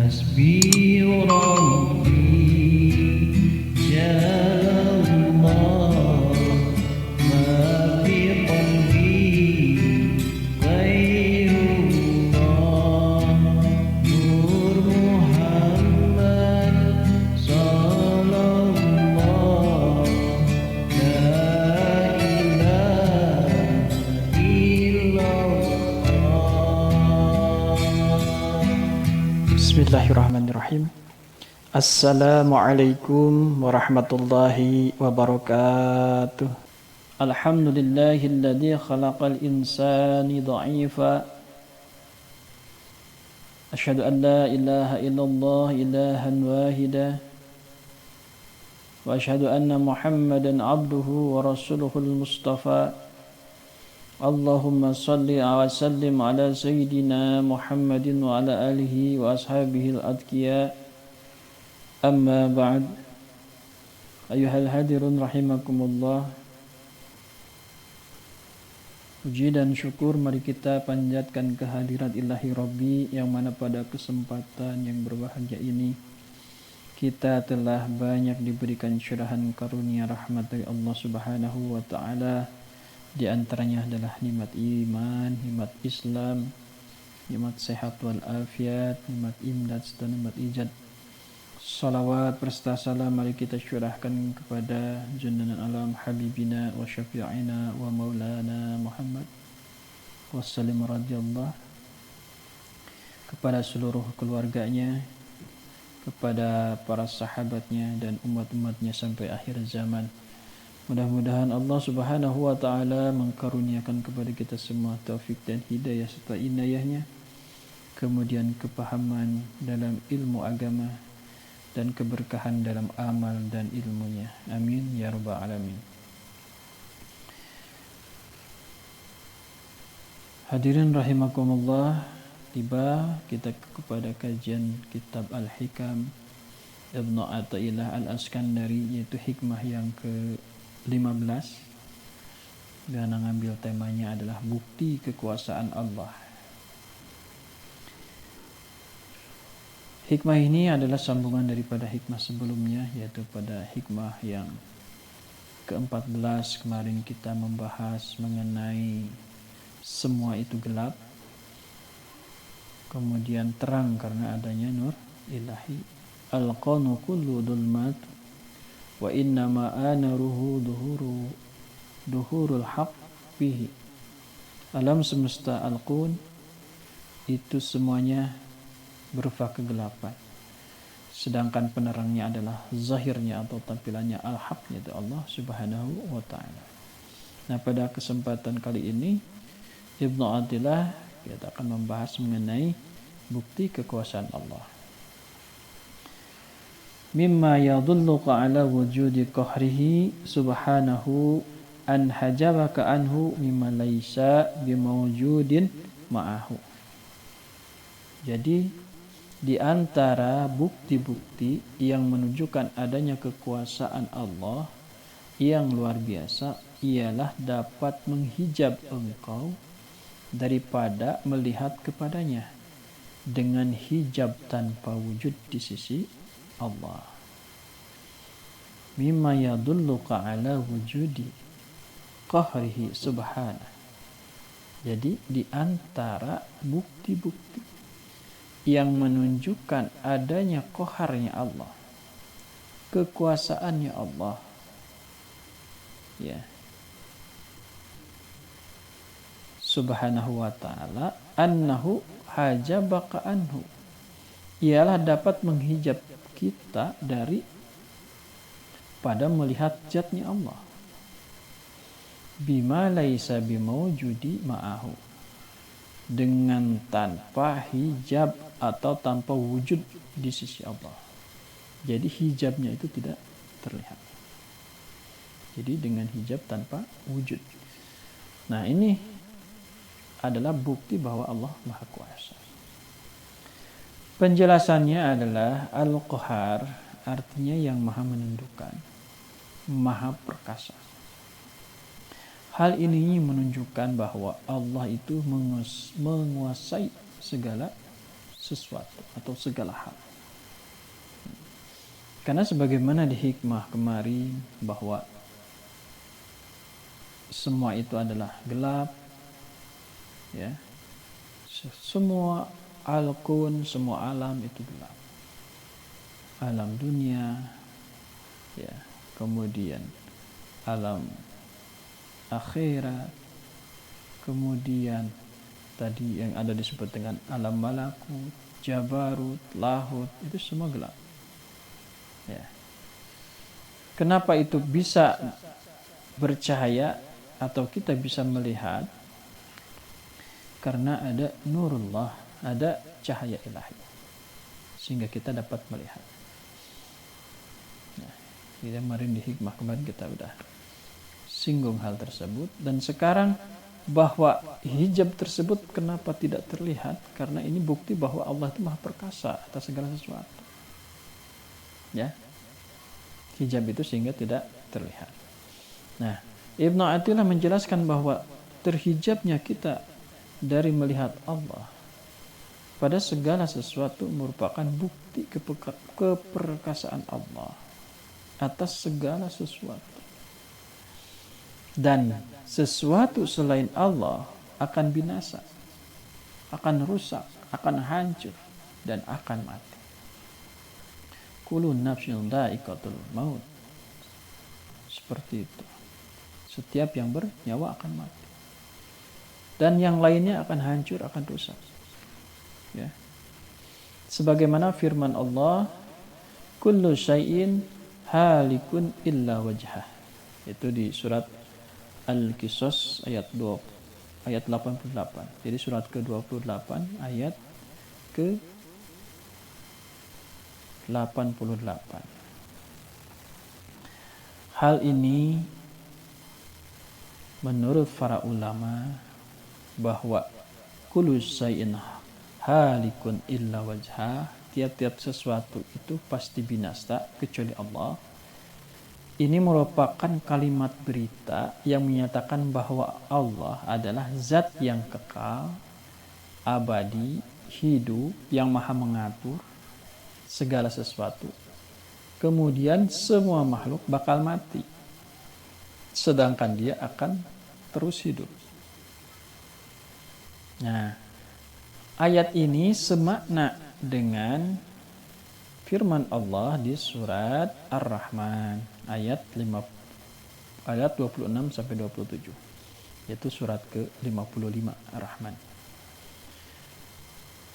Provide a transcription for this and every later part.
حسبي ربي جل الله ما في قلبي غير الله نور محمد صلى الله لا إله إلا الله. Bismillahirrahmanirrahim. Assalamualaikum warahmatullahi wabarakatuh. Alhamdulillahilladzi khalaqal insani dha'ifa. Asyhadu an la ilaha illallah ilahan wahida. Wa asyhadu anna Muhammadan abduhu wa rasuluhul mustafa. Allahumma salli wa sallim ala sayyidina Muhammadin wa ala alihi wa ashabihi al-adqiya. Amma ba'd. Ayuhal hadirun rahimakumullah. Puji dan syukur mari kita panjatkan kehadirat Ilahi Rabbi, yang mana pada kesempatan yang berbahagia ini kita telah banyak diberikan curahan karunia rahmat dari Allah Subhanahu wa taala. Di antaranya adalah nikmat iman, nikmat Islam, nikmat sehat wal afiat, nikmat imdad dan nikmat ijad. Salawat berserta salam mari kita curahkan kepada junjungan alam habibina wa syafi'ina wa maulana Muhammad wa sallim radhiyallahu, kepada seluruh keluarganya, kepada para sahabatnya dan umat-umatnya sampai akhir zaman. Mudah-mudahan Allah Subhanahu wa taala mengkaruniakan kepada kita semua taufik dan hidayah serta inayahnya, kemudian kepahaman dalam ilmu agama dan keberkahan dalam amal dan ilmunya. Amin ya rabbal alamin. Hadirin rahimakumullah, tiba kita kepada kajian kitab Al-Hikam Ibnu Athaillah Al-Askandari, yaitu hikmah yang ke-15, dan mengambil temanya adalah bukti kekuasaan Allah. Hikmah ini adalah sambungan daripada hikmah sebelumnya, yaitu pada hikmah yang ke-14 kemarin kita membahas mengenai semua itu gelap, kemudian terang karena adanya nur ilahi. Al-qanu kullu dhulmat wa innama anaruhu duhurul haq bihi. Alam semesta al-qun itu semuanya berupa kegelapan, sedangkan penerangnya adalah zahirnya atau tampilannya al-haq, yaitu Allah Subhanahu wa ta'ala. Nah, pada kesempatan kali ini Ibnu Athaillah kita akan membahas mengenai bukti kekuasaan Allah. Mimma yadulluka ala wujudi qahrihi subhanahu an hajabaka anhu mimma laisa bimawjudin ma'ahu. Jadi di antara bukti-bukti yang menunjukkan adanya kekuasaan Allah yang luar biasa ialah dapat menghijab engkau daripada melihat kepadanya dengan hijab tanpa wujud di sisi Allah. Mimma yadulluka ala wujudi qahrihi subhanahu. Jadi di antara bukti-bukti yang menunjukkan adanya qaharnya Allah, kekuasaannya Allah, ya, Subhanahu wa ta'ala, annahu hajabaka anhu, ialah dapat menghijab kita dari pada melihat zatnya Allah. Bima laisa bimawjudi ma'ahu, dengan tanpa hijab atau tanpa wujud di sisi Allah. Jadi hijabnya itu tidak terlihat. Jadi dengan hijab tanpa wujud. Nah, ini adalah bukti bahwa Allah Maha Kuasa. Penjelasannya adalah Al-Qahar, artinya yang maha menundukkan, maha perkasa. Hal ini menunjukkan bahwa Allah itu menguasai segala sesuatu atau segala hal. Karena sebagaimana di hikmah kemarin bahwa semua itu adalah gelap, ya. Semua al-kun, semua alam itu gelap. Alam dunia, ya, kemudian alam akhirat, kemudian tadi yang ada disebut dengan alam malakut, jabarut, lahut, itu semua gelap. Ya. Kenapa itu bisa bercahaya atau kita bisa melihat? Karena ada nurullah, ada cahaya ilahi, sehingga kita dapat melihat. Nah, kemarin di hikmah kemarin kita udah singgung hal tersebut. Dan sekarang bahwa hijab tersebut kenapa tidak terlihat? Karena ini bukti bahwa Allah itu maha perkasa atas segala sesuatu. Ya, hijab itu sehingga tidak terlihat. Nah, Ibnu Athilah menjelaskan bahwa terhijabnya kita dari melihat Allah pada segala sesuatu merupakan bukti keperkasaan Allah atas segala sesuatu. Dan sesuatu selain Allah akan binasa, akan rusak, akan hancur, dan akan mati. Kullu nafsin dha'iqatul maut. Seperti itu. Setiap yang bernyawa akan mati. Dan yang lainnya akan hancur, akan rusak. Ya. Sebagaimana firman Allah, kullu syai'in halikun illa wajhah. Itu di surat Al-Qisas ayat 88. Jadi surat ke-28 ayat ke-88. Hal ini menurut para ulama bahwa kullu syai'in halikun illa wajhah, tiap-tiap sesuatu itu pasti binasa kecuali Allah. Ini merupakan kalimat berita yang menyatakan bahwa Allah adalah zat yang kekal, abadi, hidup, yang maha mengatur segala sesuatu. Kemudian semua makhluk bakal mati, sedangkan dia akan terus hidup. Nah, ayat ini semakna dengan firman Allah di surat Ar-Rahman ayat 26 sampai 27. Yaitu surat ke-55 Ar-Rahman.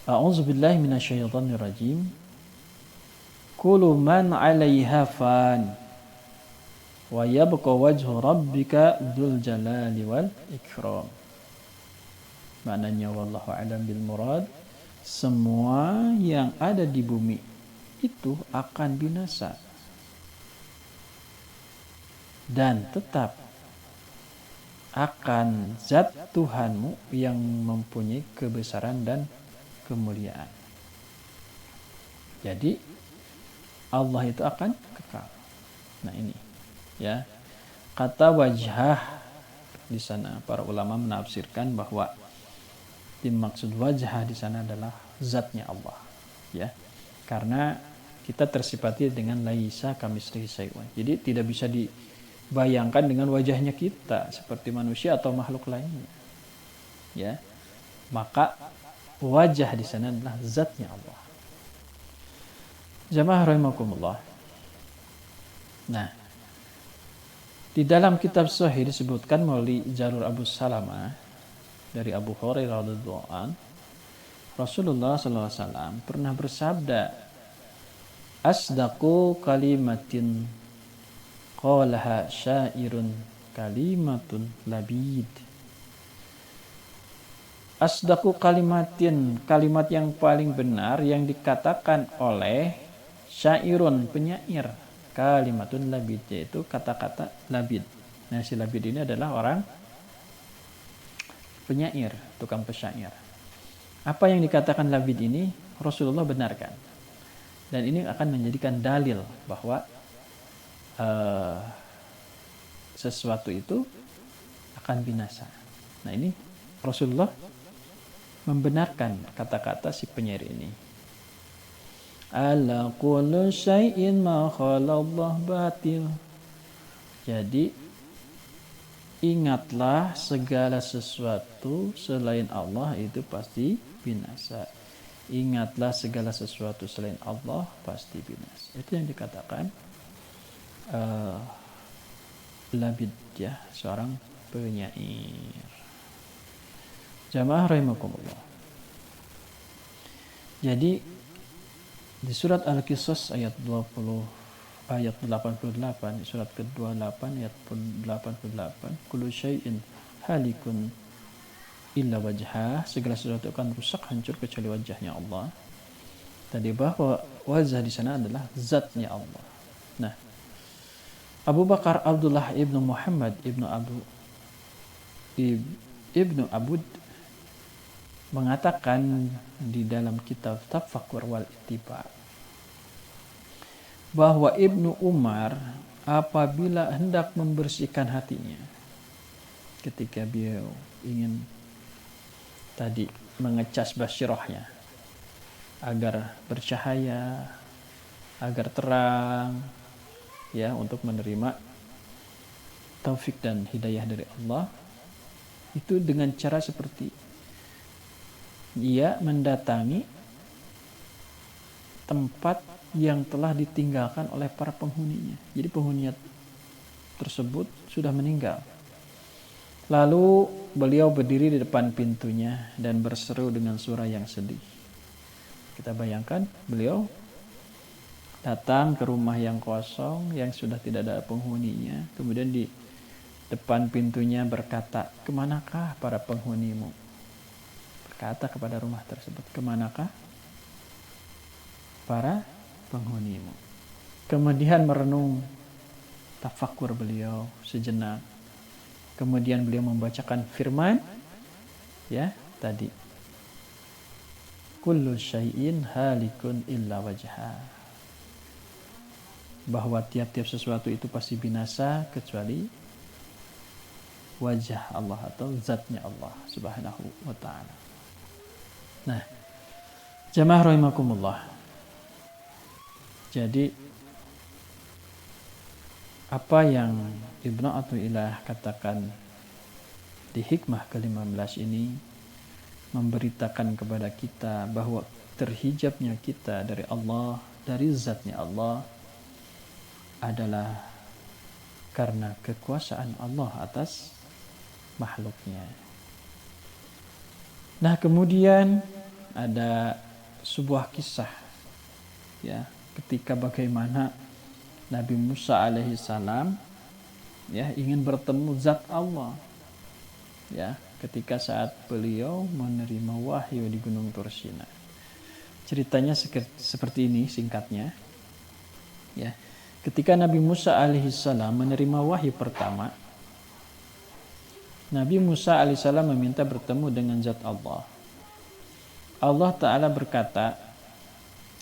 A'udzubillahi minasyaitonir rajim. Kullu man 'alaiha fan wa yabqa wajhu rabbika dzul jalali wal ikram. Maknanya wallahu a'lam bil murad, semua yang ada di bumi itu akan binasa dan tetap akan zat Tuhanmu yang mempunyai kebesaran dan kemuliaan. Jadi Allah itu akan kekal. Nah ini ya, kata wajhah di sana para ulama menafsirkan bahwa dimaksud wajhah di sana adalah zatnya Allah, ya, karena kita tersifati dengan laisa kamitslihi syai'un. Jadi tidak bisa dibayangkan dengan wajahnya kita seperti manusia atau makhluk lainnya, ya. Maka wajah di sana adalah zatnya Allah. Jamaah rahimakumullah. Nah, di dalam kitab Sahih disebutkan melalui jalur Abu Salamah dari Abu Hurairah radhiyallahu anhu, Rasulullah sallallahu alaihi wasallam pernah bersabda, asdaqu kalimatin qalaha syairun kalimatun labid. Asdaqu kalimatin, kalimat yang paling benar yang dikatakan oleh syairun, penyair, kalimatun labid, yaitu kata-kata labid. Nah, si labid ini adalah orang penyair, tukang pesyair. Apa yang dikatakan labid ini Rasulullah benarkan. Dan ini akan menjadikan dalil bahwa sesuatu itu akan binasa. Nah, ini Rasulullah membenarkan kata-kata si penyair ini. Ala kullu syai'in ma khalallah batil. Jadi ingatlah segala sesuatu selain Allah itu pasti binasa. Ingatlah segala sesuatu selain Allah pasti binasa. Itu yang dikatakan Labid, ya, seorang penyair. Jamaah rahimakumullah. Jadi di surat Al-Qisas ayat 88, surat ke-28 ayat 88, kullu syai'in halikun illa wajhah, segala sesuatu akan rusak hancur kecuali wajahnya Allah. Tadi bahwa wajah di sana adalah zatnya Allah. Nah, Abu Bakar Abdullah ibnu Muhammad ibnu Abud mengatakan di dalam kitab Tafakkur wal Ittiba bahwa Ibnu Umar apabila hendak membersihkan hatinya, ketika beliau ingin tadi mengecas basyirahnya agar bercahaya, agar terang, ya, untuk menerima taufik dan hidayah dari Allah, itu dengan cara seperti ia mendatangi tempat yang telah ditinggalkan oleh para penghuninya. Jadi penghuni tersebut sudah meninggal. Lalu beliau berdiri di depan pintunya dan berseru dengan suara yang sedih. Kita bayangkan beliau datang ke rumah yang kosong, yang sudah tidak ada penghuninya. Kemudian di depan pintunya berkata, "Kemanakah para penghunimu?" Berkata kepada rumah tersebut, "Kemanakah para penghunimu?" Kemudian merenung, tafakur beliau sejenak. Kemudian beliau membacakan firman, ya, tadi, kullu syai'in halikun illa wajhah, bahwa tiap-tiap sesuatu itu pasti binasa kecuali wajah Allah atau zatnya Allah subhanahu wa ta'ala. Nah, jamaah rahimakumullah. Jadi apa yang Ibnu Athaillah katakan di hikmah ke-15 ini memberitakan kepada kita bahwa terhijabnya kita dari Allah, dari zatnya Allah, adalah karena kekuasaan Allah atas makhluknya. Nah, kemudian ada sebuah kisah, ya, ketika bagaimana Nabi Musa alaihissalam, ya, ingin bertemu zat Allah, ya, ketika saat beliau menerima wahyu di Gunung Tursina. Ceritanya seperti ini singkatnya, ya. Ketika Nabi Musa alaihissalam menerima wahyu pertama, Nabi Musa alaihissalam meminta bertemu dengan zat Allah. Allah Ta'ala berkata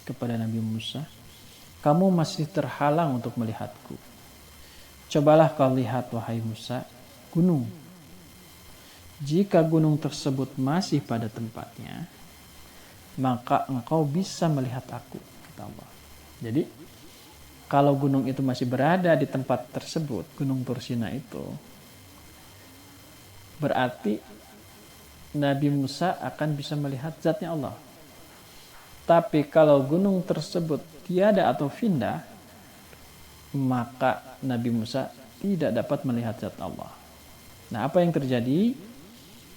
kepada Nabi Musa, "Kamu masih terhalang untuk melihatku. Cobalah kau lihat, wahai Musa, gunung. Jika gunung tersebut masih pada tempatnya, maka engkau bisa melihat aku," kata Allah. Jadi, kalau gunung itu masih berada di tempat tersebut, Gunung Tursina itu, berarti Nabi Musa akan bisa melihat zatnya Allah. Tapi kalau gunung tersebut tiada atau pindah, maka Nabi Musa tidak dapat melihat zat Allah. Nah, apa yang terjadi?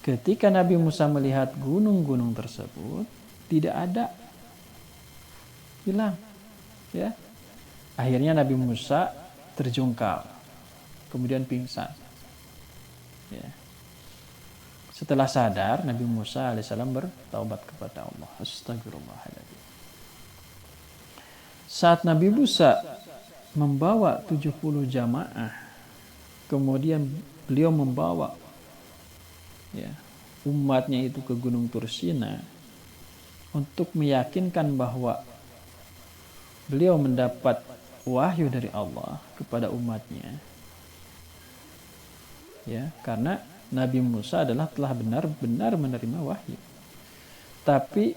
Ketika Nabi Musa melihat gunung-gunung tersebut, tidak ada, hilang, ya. Akhirnya Nabi Musa terjungkal, kemudian pingsan, ya. Setelah sadar, Nabi Musa alaihissalam bertaubat kepada Allah. Astagfirullahaladzim. Saat Nabi Musa membawa 70 jamaah, kemudian beliau membawa, ya, umatnya itu ke Gunung Tursina untuk meyakinkan bahwa beliau mendapat wahyu dari Allah kepada umatnya, ya, karena Nabi Musa adalah telah benar-benar menerima wahyu. tapi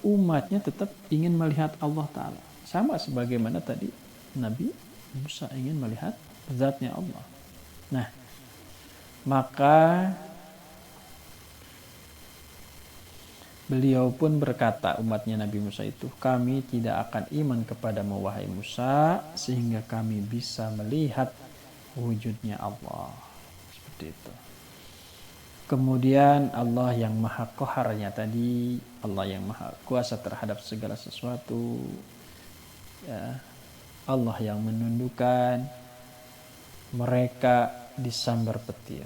umatnya tetap ingin melihat Allah Ta'ala. Sama sebagaimana tadi Nabi Musa ingin melihat zatnya Allah. Nah, maka beliau pun berkata, umatnya Nabi Musa itu, kami tidak akan iman kepadamu wahai Musa sehingga kami bisa melihat wujudnya Allah. Seperti itu. Kemudian Allah yang maha qaharnya tadi, Allah yang maha kuasa terhadap segala sesuatu, ya, Allah yang menundukkan mereka disambar petir.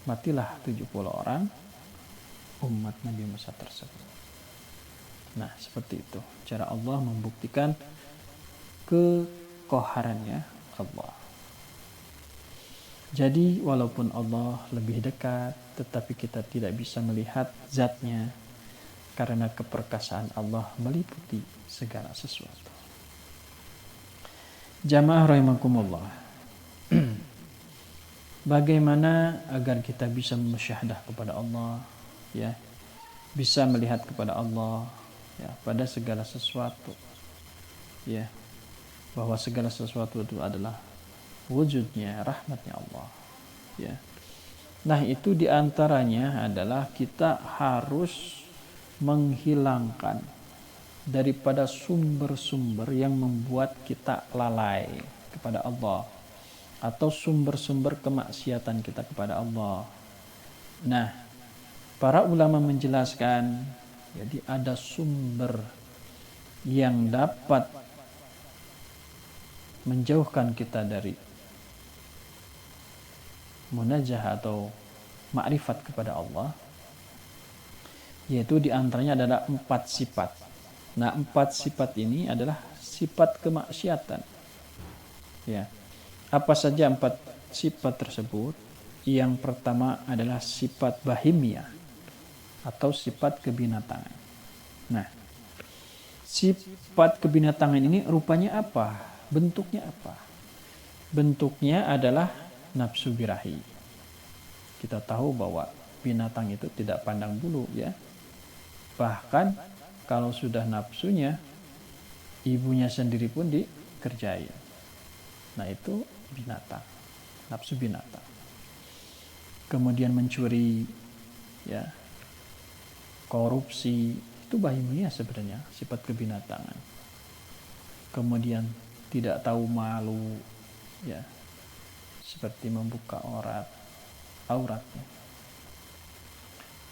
Matilah 70 orang umat Nabi Musa tersebut. Nah, seperti itu cara Allah membuktikan keqaharannya Allah. Jadi walaupun Allah lebih dekat, tetapi kita tidak bisa melihat zatnya karena keperkasaan Allah meliputi segala sesuatu. Jamaah rahimakumullah. Bagaimana agar kita bisa musyahadah kepada Allah, ya, bisa melihat kepada Allah, ya, pada segala sesuatu, ya, bahwa segala sesuatu itu adalah wujudnya rahmatnya Allah, ya. Nah, itu diantaranya adalah kita harus menghilangkan daripada sumber-sumber yang membuat kita lalai kepada Allah atau sumber-sumber kemaksiatan kita kepada Allah. Nah, para ulama menjelaskan, jadi ada sumber yang dapat menjauhkan kita dari munajah atau ma'rifat kepada Allah, yaitu diantaranya adalah 4 sifat. Nah, 4 sifat ini adalah sifat kemaksiatan, ya. Apa saja 4 sifat tersebut? Yang pertama adalah sifat bahimiyah atau sifat kebinatangan. Nah, sifat kebinatangan ini rupanya apa? Bentuknya apa? Bentuknya adalah nafsu birahi. Kita tahu bahwa binatang itu tidak pandang bulu, ya. Bahkan kalau sudah nafsunya, ibunya sendiri pun dikerjain. Nah, itu binatang, nafsu binatang. Kemudian mencuri, ya, korupsi, itu bahimiyah sebenarnya, sifat kebinatangan. Kemudian tidak tahu malu, ya, seperti membuka auratnya.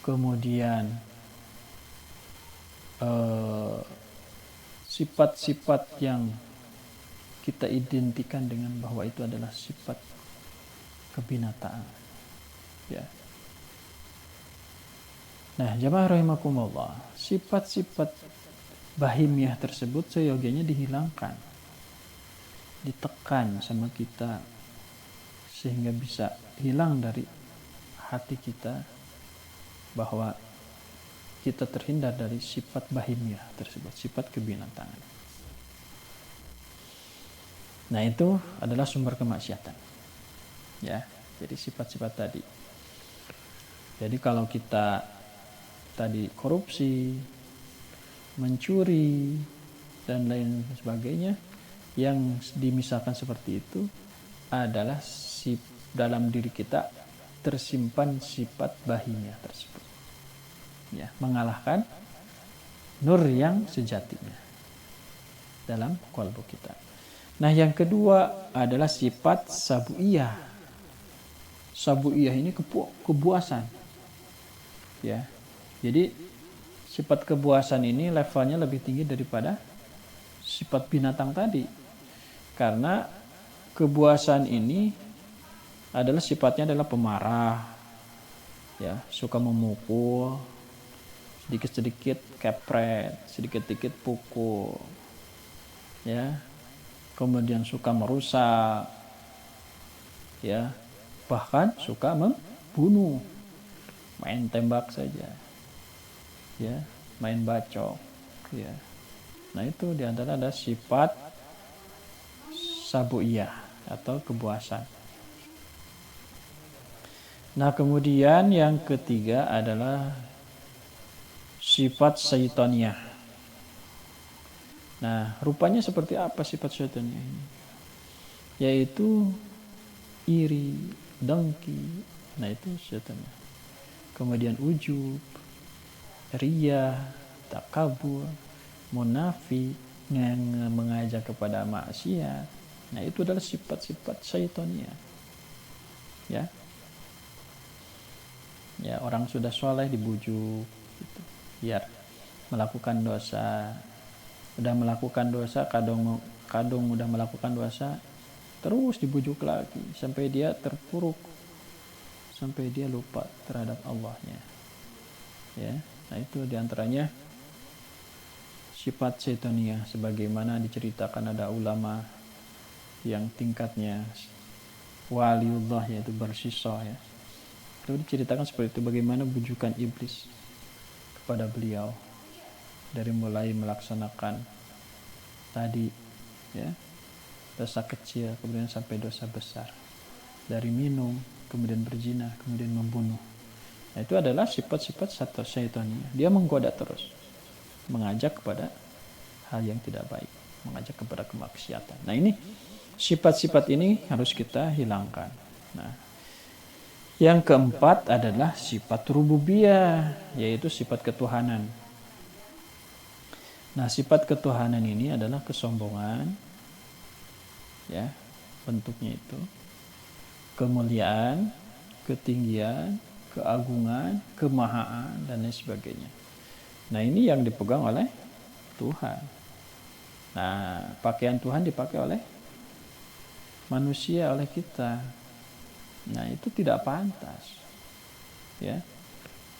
Kemudian sifat-sifat yang kita identikan dengan bahwa itu adalah sifat kebinataan, ya. Nah, jamaah rahimakumullah, sifat-sifat bahimiyah tersebut seyogianya dihilangkan, ditekan sama kita sehingga bisa hilang dari hati kita, bahwa kita terhindar dari sifat bahimiyah tersebut, sifat kebinatangan. Nah, itu adalah sumber kemaksiatan, ya. Jadi sifat-sifat tadi. Jadi kalau kita tadi korupsi, mencuri dan lain sebagainya, yang dimisalkan seperti itu adalah dalam diri kita tersimpan sifat bahimiyah tersebut, ya, mengalahkan nur yang sejatinya dalam qalbu kita. Nah, yang kedua adalah sifat sabuiyah. Sabuiyah ini kepuasan, ya. Jadi sifat kepuasan ini levelnya lebih tinggi daripada sifat binatang tadi, karena kepuasan ini adalah sifatnya adalah pemarah, ya, suka memukul, sedikit-sedikit kepret, sedikit-sedikit pukul, ya. Kemudian suka merusak, ya, bahkan suka membunuh, main tembak saja, ya, main bacok, ya. Nah, itu diantara ada sifat sabuiyah atau kepuasan. Nah, kemudian yang ketiga adalah sifat syaitaniyah. Nah, rupanya seperti apa sifat syaitaniyah ini? Yaitu iri, dengki. Nah, itu syaitaniyah. Kemudian ujub, riya, takabur, munafik, yang mengajak kepada maksiat. Nah, itu adalah sifat-sifat syaitaniyah. Ya. Ya, orang sudah soleh dibujuk gitu, biar melakukan dosa. Udah melakukan dosa, kadung udah melakukan dosa, terus dibujuk lagi sampai dia terpuruk, sampai dia lupa terhadap Allahnya. Ya, nah itu diantaranya sifat syaitaniyah, sebagaimana diceritakan ada ulama yang tingkatnya waliullah, yaitu bersisa ya. Itu diceritakan seperti itu, bagaimana bujukan iblis kepada beliau dari mulai melaksanakan tadi ya, dosa kecil kemudian sampai dosa besar, dari minum kemudian berzina kemudian membunuh. Nah, itu adalah sifat-sifat syaitaniyah. Dia menggoda terus, mengajak kepada hal yang tidak baik, mengajak kepada kemaksiatan. Nah, ini sifat-sifat ini harus kita hilangkan. Nah, yang keempat adalah sifat rububiyah, yaitu sifat ketuhanan. Nah, sifat ketuhanan ini adalah kesombongan, ya, bentuknya itu kemuliaan, ketinggian, keagungan, kemahaan, dan lain sebagainya. Nah, ini yang dipegang oleh Tuhan. Nah, pakaian Tuhan dipakai oleh manusia, oleh kita. Nah, itu tidak pantas. Ya.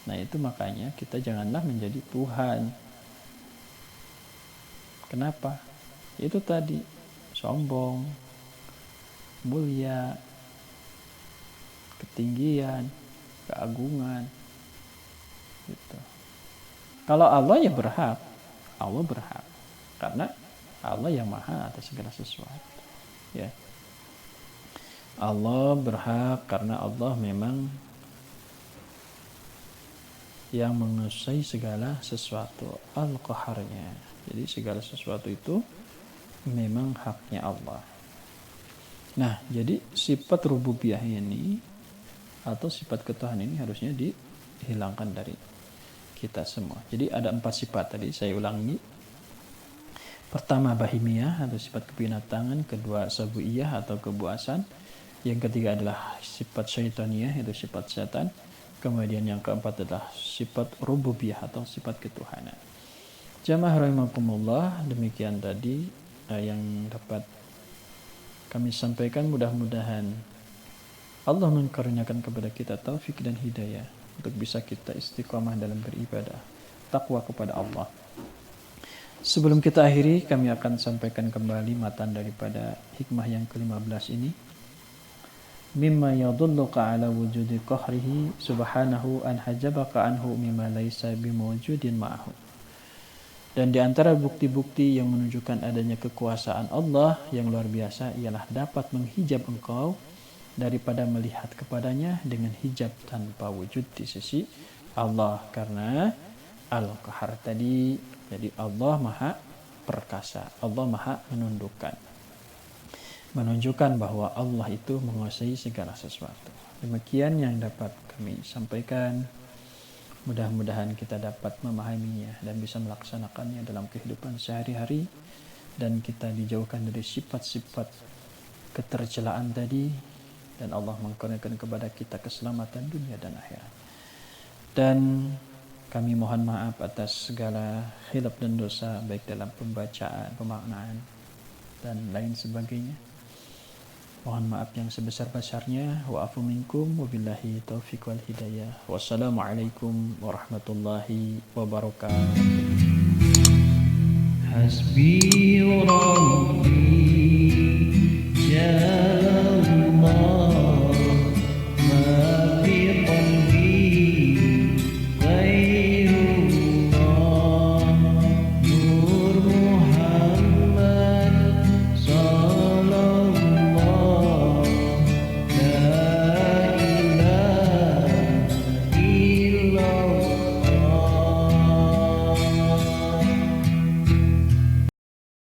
Nah, itu makanya kita janganlah menjadi Tuhan. Kenapa? Itu tadi, sombong, mulia, ketinggian, keagungan. Gitu. Kalau Allah ya berhak. Allah berhak. Karena Allah yang maha atas segala sesuatu. Ya. Allah berhak karena Allah memang yang menguasai segala sesuatu, al-qaharnya. Jadi segala sesuatu itu memang haknya Allah. Nah, jadi sifat rububiyah ini atau sifat ketuhanan ini harusnya dihilangkan dari kita semua. Jadi ada 4 sifat tadi, saya ulangi. Pertama bahimiyah atau sifat kebinatangan, kedua sabuiyah atau kebuasan, yang ketiga adalah sifat syaitaniyah, yaitu sifat setan, kemudian yang keempat adalah sifat rububiyah atau sifat ketuhanan. Jamaah rahimakumullah, demikian tadi yang dapat kami sampaikan. Mudah-mudahan Allah mengkaruniakan kepada kita taufik dan hidayah untuk bisa kita istiqamah dalam beribadah, takwa kepada Allah. Sebelum kita akhiri, kami akan sampaikan kembali matan daripada hikmah yang ke-15 ini. Mimma yadulluka ala wujudi qahrihi subhanahu an hajabaka anhu mimma laysa bimawjudin ma'ahu. Dan di antara bukti-bukti yang menunjukkan adanya kekuasaan Allah yang luar biasa ialah dapat menghijab engkau daripada melihat kepadanya dengan hijab tanpa wujud di sisi Allah. Karena Al-Qahar tadi, jadi Allah maha perkasa, Allah maha menundukkan, menunjukkan bahwa Allah itu menguasai segala sesuatu. Demikian yang dapat kami sampaikan. Mudah-mudahan kita dapat memahaminya dan bisa melaksanakannya dalam kehidupan sehari-hari, dan kita dijauhkan dari sifat-sifat ketercelaan tadi, dan Allah mengkaruniakan kepada kita keselamatan dunia dan akhirat. Dan kami mohon maaf atas segala khilaf dan dosa, baik dalam pembacaan, pemaknaan, dan lain sebagainya. Mohon maaf yang sebesar-besarnya. Wa'afu minkum wabillahi taufiq wal hidayah. Wassalamualaikum warahmatullahi wabarakatuh. Hasbi